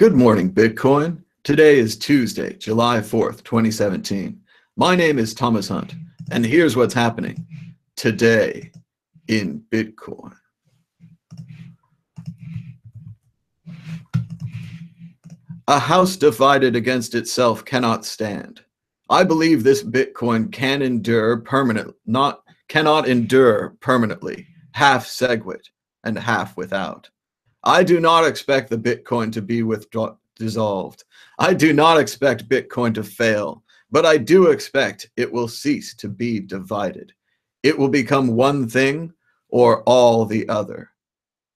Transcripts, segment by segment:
Good morning, Bitcoin. Today is Tuesday, July 4th, 2017. My name is Thomas Hunt, and here's what's happening today in Bitcoin. A house divided against itself cannot stand. I believe this Bitcoin can endure cannot endure permanently, half SegWit and half without. I do not expect the Bitcoin to be dissolved. I do not expect Bitcoin to fail, but I do expect it will cease to be divided. It will become one thing or all the other.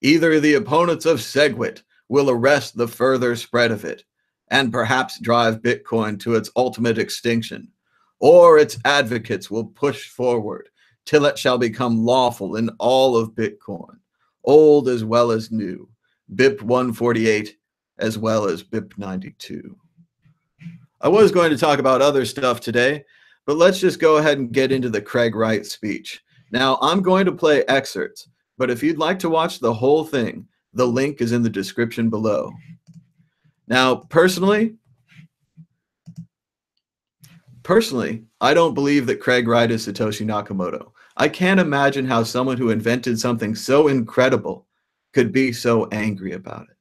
Either the opponents of SegWit will arrest the further spread of it and perhaps drive Bitcoin to its ultimate extinction, or its advocates will push forward till it shall become lawful in all of Bitcoin, old as well as new, BIP 148 as well as BIP 92. I was going to talk about other stuff today, but let's just go ahead and get into the Craig Wright speech. Now, I'm going to play excerpts, but if you'd like to watch the whole thing, the link is in the description below. Now, personally, I don't believe that Craig Wright is Satoshi Nakamoto. I can't imagine how someone who invented something so incredible could be so angry about it.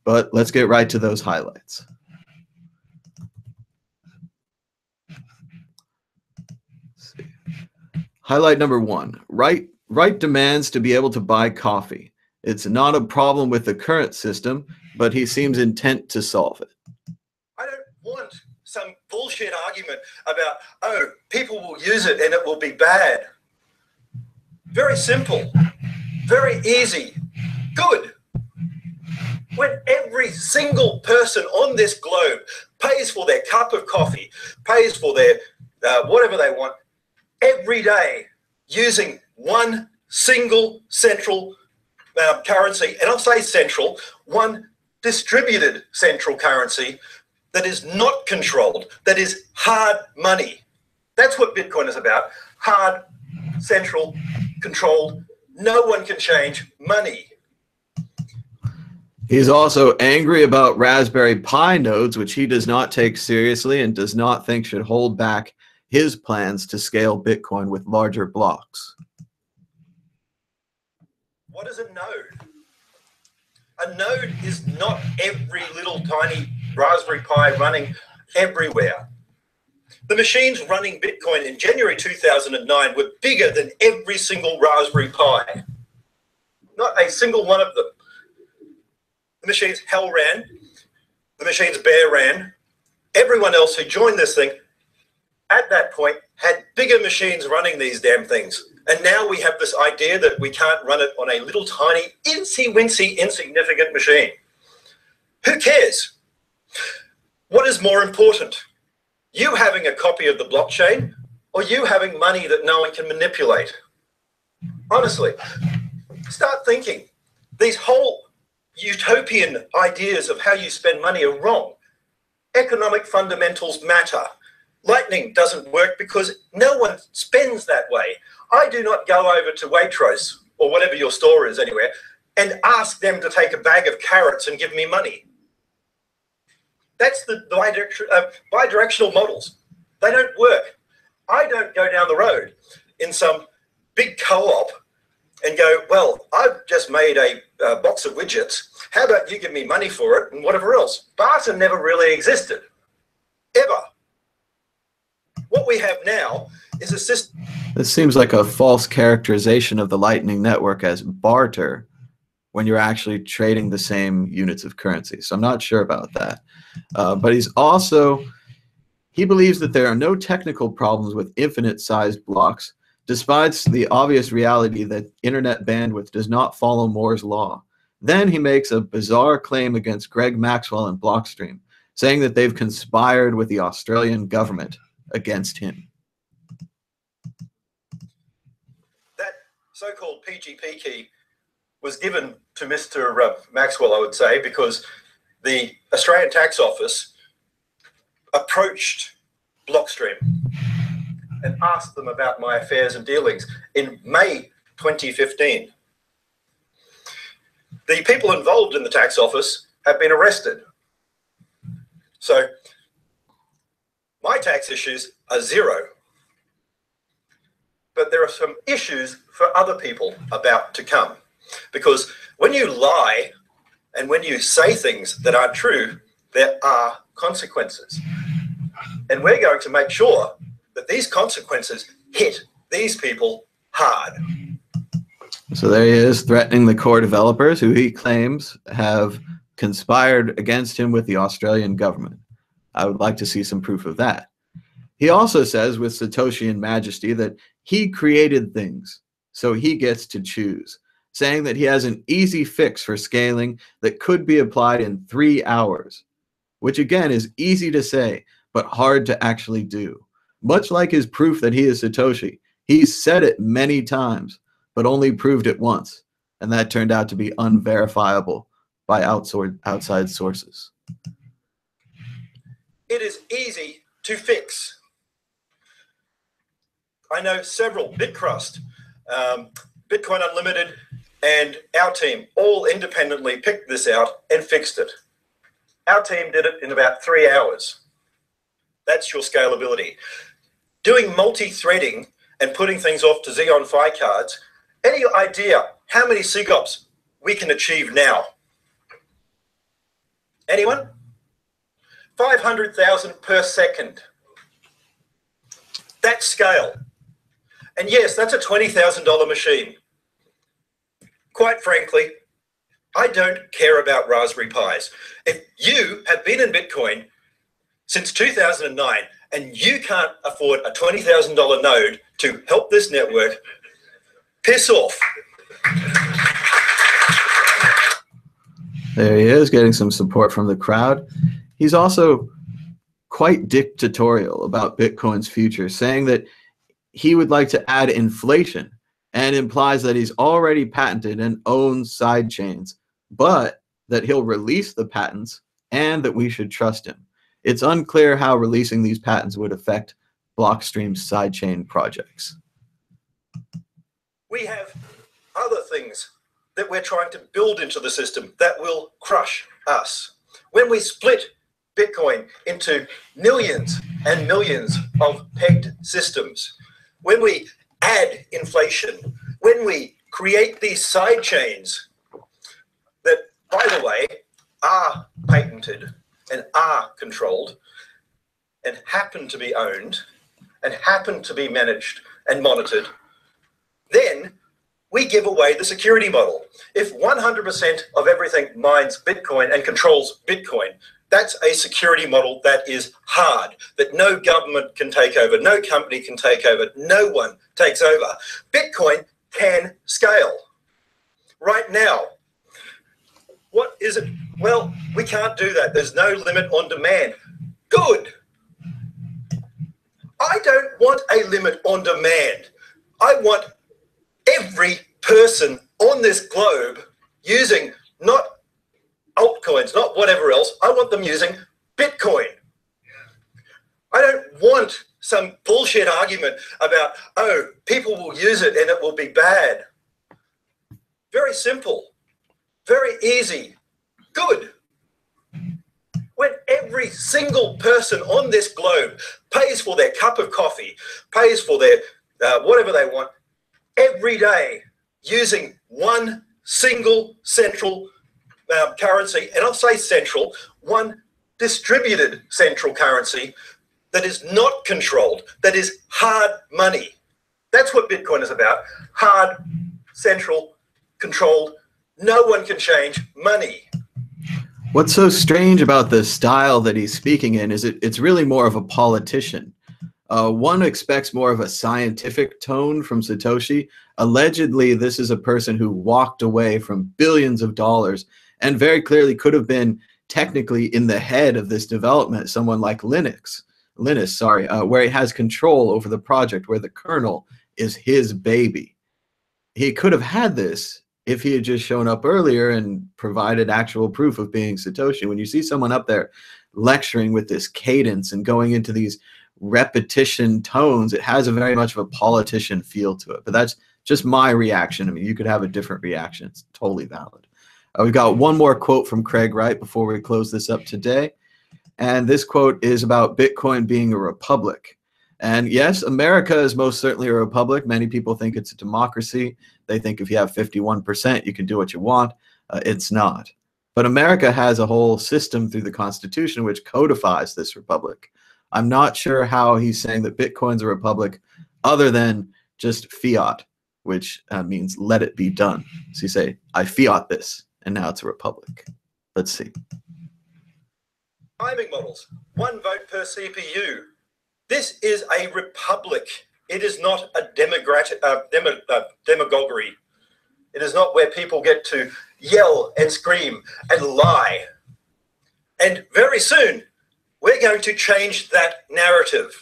But let's get right to those highlights. Let's see. Highlight number 1. Wright demands to be able to buy coffee. It's not a problem with the current system, but he seems intent to solve it. I don't want some bullshit argument about, oh, people will use it and it will be bad. Very simple, very easy, good. When every single person on this globe pays for their cup of coffee, pays for their whatever they want, every day using one single central currency, and I'll say central, one distributed central currency that is not controlled, that is hard money. That's what Bitcoin is about. Hard, central, controlled, no one can change money. He's also angry about Raspberry Pi nodes, which he does not take seriously and does not think should hold back his plans to scale Bitcoin with larger blocks. What is a node? A node is not every little tiny Raspberry Pi running everywhere. The machines running Bitcoin in January 2009 were bigger than every single Raspberry Pi. Not a single one of them. The machines hell ran, the machines bear ran. Everyone else who joined this thing at that point had bigger machines running these damn things. And now we have this idea that we can't run it on a little tiny, incy-wincy, insignificant machine. Who cares? What is more important? You having a copy of the blockchain or you having money that no one can manipulate? Honestly, start thinking. These whole utopian ideas of how you spend money are wrong. Economic fundamentals matter. Lightning doesn't work because no one spends that way. I do not go over to Waitrose or whatever your store is anywhere and ask them to take a bag of carrots and give me money. That's the bidirectional models. They don't work. I don't go down the road in some big co-op and go, well, I've just made a box of widgets. How about you give me money for it and whatever else? Barter never really existed, ever. What we have now is a system. This seems like a false characterization of the Lightning Network as barter when you're actually trading the same units of currency. So I'm not sure about that. But he believes that there are no technical problems with infinite-sized blocks, despite the obvious reality that internet bandwidth does not follow Moore's law. Then he makes a bizarre claim against Greg Maxwell and Blockstream, saying that they've conspired with the Australian government against him. That so-called PGP key was given to Mr. Maxwell, I would say, because the Australian Tax Office approached Blockstream and asked them about my affairs and dealings in May 2015. The people involved in the tax office have been arrested. So my tax issues are zero. But there are some issues for other people about to come. Because when you lie and when you say things that aren't true, there are consequences. And we're going to make sure that these consequences hit these people hard. So there he is, threatening the core developers who he claims have conspired against him with the Australian government. I would like to see some proof of that. He also says, with Satoshian majesty, that he created things, so he gets to choose, saying that he has an easy fix for scaling that could be applied in 3 hours, which again is easy to say, but hard to actually do. Much like his proof that he is Satoshi, he's said it many times, but only proved it once, and that turned out to be unverifiable by outside sources. It is easy to fix. I know several, Bitcrust, Bitcoin Unlimited, and our team all independently picked this out and fixed it. Our team did it in about 3 hours. That's your scalability. Doing multi-threading and putting things off to Xeon Phi cards, any idea how many SIGOPs we can achieve now? Anyone? 500,000 per second. That's scale. And yes, that's a $20,000 machine. Quite frankly, I don't care about Raspberry Pis. If you have been in Bitcoin since 2009 and you can't afford a $20,000 node to help this network, piss off. There he is, getting some support from the crowd. He's also quite dictatorial about Bitcoin's future, saying that he would like to add inflation, and implies that he's already patented and owns sidechains, but that he'll release the patents and that we should trust him. It's unclear how releasing these patents would affect Blockstream's sidechain projects. We have other things that we're trying to build into the system that will crush us. When we split Bitcoin into millions and millions of pegged systems, when we add inflation, when we create these side chains that, by the way, are patented and are controlled and happen to be owned and happen to be managed and monitored, then we give away the security model. If 100% of everything mines Bitcoin and controls Bitcoin, that's a security model that is hard, that no government can take over, no company can take over, no one takes over. Bitcoin can scale. Right now, what is it? Well, we can't do that. There's no limit on demand. Good. I don't want a limit on demand. I want every person on this globe using not altcoins, not whatever else. I want them using Bitcoin. I don't want some bullshit argument about, oh, people will use it and it will be bad. Very simple, very easy, good. When every single person on this globe pays for their cup of coffee, pays for their whatever they want, every day using one single central currency, and I'll say central, one distributed central currency that is not controlled, that is hard money. That's what Bitcoin is about. Hard, central, controlled, no one can change money. What's so strange about the style that he's speaking in is it's really more of a politician. One expects more of a scientific tone from Satoshi. Allegedly, this is a person who walked away from billions of dollars and very clearly could have been technically in the head of this development, someone like Linus, where he has control over the project, where the kernel is his baby. He could have had this if he had just shown up earlier and provided actual proof of being Satoshi. When you see someone up there lecturing with this cadence and going into these repetition tones, it has a very much of a politician feel to it. But that's just my reaction. I mean, you could have a different reaction. It's totally valid. We've got one more quote from Craig Wright before we close this up today. And this quote is about Bitcoin being a republic. And yes, America is most certainly a republic. Many people think it's a democracy. They think if you have 51%, you can do what you want. It's not. But America has a whole system through the Constitution which codifies this republic. I'm not sure how he's saying that Bitcoin's a republic other than just fiat, which means let it be done. So you say, I fiat this, and now it's a republic. Let's see. Timing models, 1 vote per CPU. This is a republic. It is not a demagoguery. It is not where people get to yell and scream and lie. And very soon, we're going to change that narrative.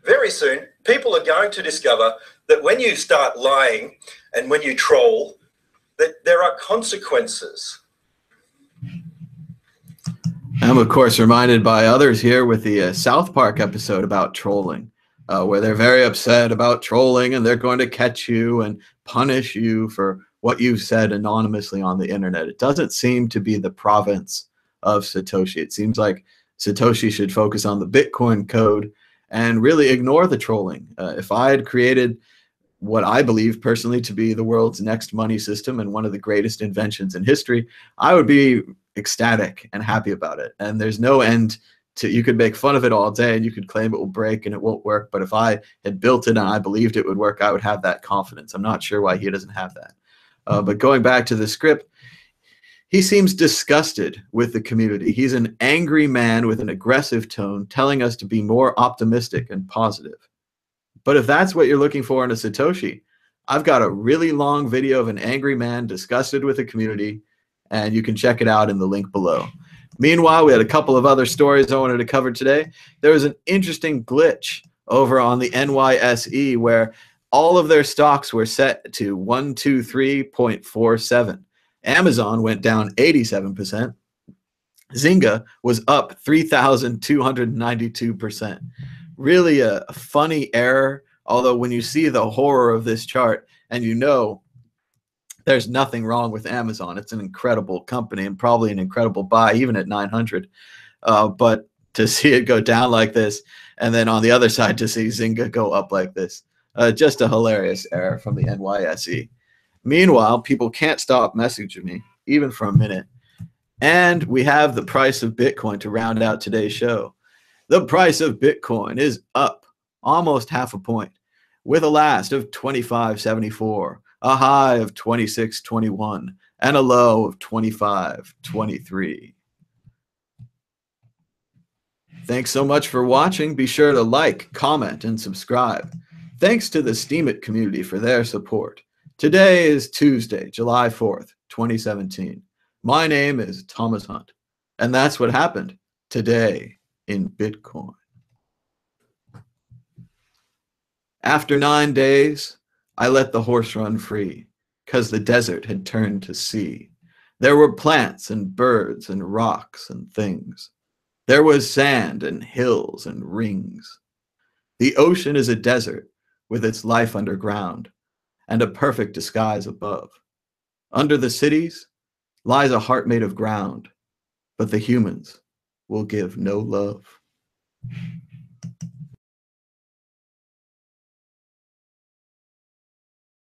Very soon, people are going to discover that when you start lying and when you troll, that there are consequences. I'm, of course, reminded by others here with the South Park episode about trolling, where they're very upset about trolling and they're going to catch you and punish you for what you've said anonymously on the internet. It doesn't seem to be the province of Satoshi. It seems like Satoshi should focus on the Bitcoin code and really ignore the trolling. If I had created what I believe personally to be the world's next money system and one of the greatest inventions in history, I would be ecstatic and happy about it. And there's no end to, you could make fun of it all day and you could claim it will break and it won't work. But if I had built it and I believed it would work, I would have that confidence. I'm not sure why he doesn't have that. But going back to the script, he seems disgusted with the community. He's an angry man with an aggressive tone telling us to be more optimistic and positive. But if that's what you're looking for in a Satoshi, I've got a really long video of an angry man disgusted with the community, and you can check it out in the link below. Meanwhile, we had a couple of other stories I wanted to cover today. There was an interesting glitch over on the NYSE where all of their stocks were set to 123.47. Amazon went down 87%. Zynga was up 3,292%. Really a funny error, although when you see the horror of this chart and you know there's nothing wrong with Amazon, it's an incredible company and probably an incredible buy even at 900. But to see it go down like this and then on the other side to see Zynga go up like this, just a hilarious error from the NYSE. Meanwhile, people can't stop messaging me, even for a minute. And we have the price of Bitcoin to round out today's show. The price of Bitcoin is up almost half a point, with a last of 25.74, a high of 26.21, and a low of 25.23. Thanks so much for watching. Be sure to like, comment, and subscribe. Thanks to the Steemit community for their support. Today is Tuesday, July 4th, 2017. My name is Thomas Hunt, and that's what happened today in Bitcoin. After 9 days, I let the horse run free, 'cause the desert had turned to sea. There were plants and birds and rocks and things. There was sand and hills and rings. The ocean is a desert with its life underground and a perfect disguise above. Under the cities lies a heart made of ground, but the humans will give no love.